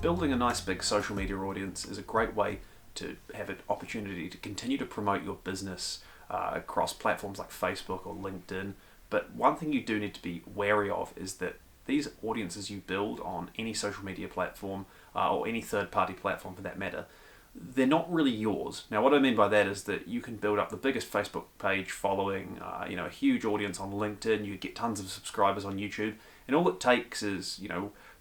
building a nice big social media audience is a great way to have an opportunity to continue to promote your business across platforms like Facebook or LinkedIn. But one thing you do need to be wary of is that these audiences you build on any social media platform or any third-party platform for that matter, they're not really yours. Now, what I mean by that is that you can build up the biggest Facebook page following, a huge audience on LinkedIn, you get tons of subscribers on YouTube, and all it takes is,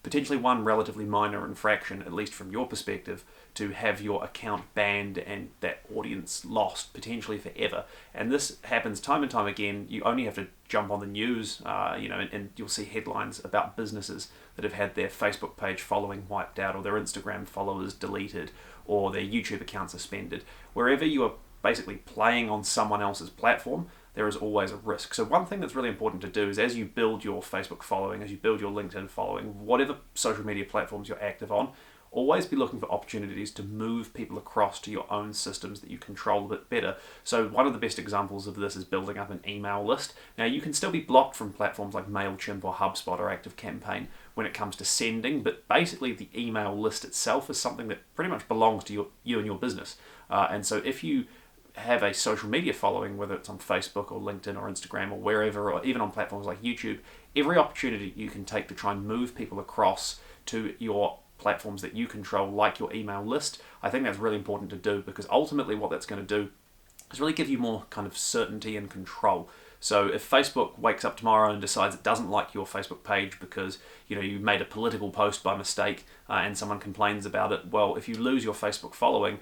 potentially one relatively minor infraction, at least from your perspective, to have your account banned and that audience lost, potentially forever. And this happens time and time again. You only have to jump on the news, and you'll see headlines about businesses that have had their Facebook page following wiped out, or their Instagram followers deleted, or their YouTube account suspended. Wherever you are basically playing on someone else's platform, there is always a risk. So one thing that's really important to do is, as you build your Facebook following, as you build your LinkedIn following, whatever social media platforms you're active on, always be looking for opportunities to move people across to your own systems that you control a bit better. So one of the best examples of this is building up an email list. Now, you can still be blocked from platforms like MailChimp or HubSpot or ActiveCampaign when it comes to sending, but basically the email list itself is something that pretty much belongs to you and your business. And so if you have a social media following, whether it's on Facebook or LinkedIn or Instagram or wherever, or even on platforms like YouTube, every opportunity you can take to try and move people across to your platforms that you control, like your email list, I think that's really important to do, because ultimately what that's going to do is really give you more kind of certainty and control. So if Facebook wakes up tomorrow and decides it doesn't like your Facebook page because you made a political post by mistake and someone complains about it, well, if you lose your Facebook following,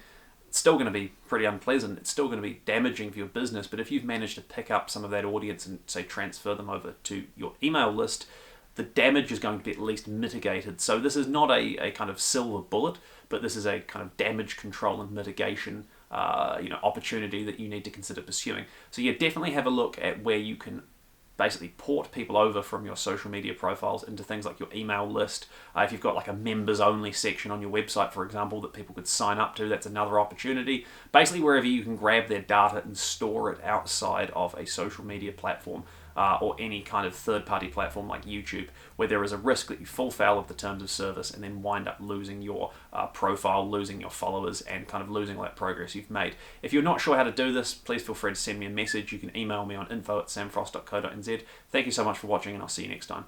it's still going to be pretty unpleasant. It's still going to be damaging for your business. But if you've managed to pick up some of that audience and, say, transfer them over to your email list, the damage is going to be at least mitigated. So this is not a kind of silver bullet, but this is a kind of damage control and mitigation opportunity that you need to consider pursuing. So definitely have a look at where you can basically port people over from your social media profiles into things like your email list. If you've got like a members only section on your website, for example, that people could sign up to, that's another opportunity. Basically wherever you can grab their data and store it outside of a social media platform or any kind of third-party platform like YouTube, where there is a risk that you fall foul of the terms of service and then wind up losing your profile, losing your followers, and kind of losing all that progress you've made. If you're not sure how to do this, please feel free to send me a message. You can email me on info@samfrost.co.nz. Thank you so much for watching, and I'll see you next time.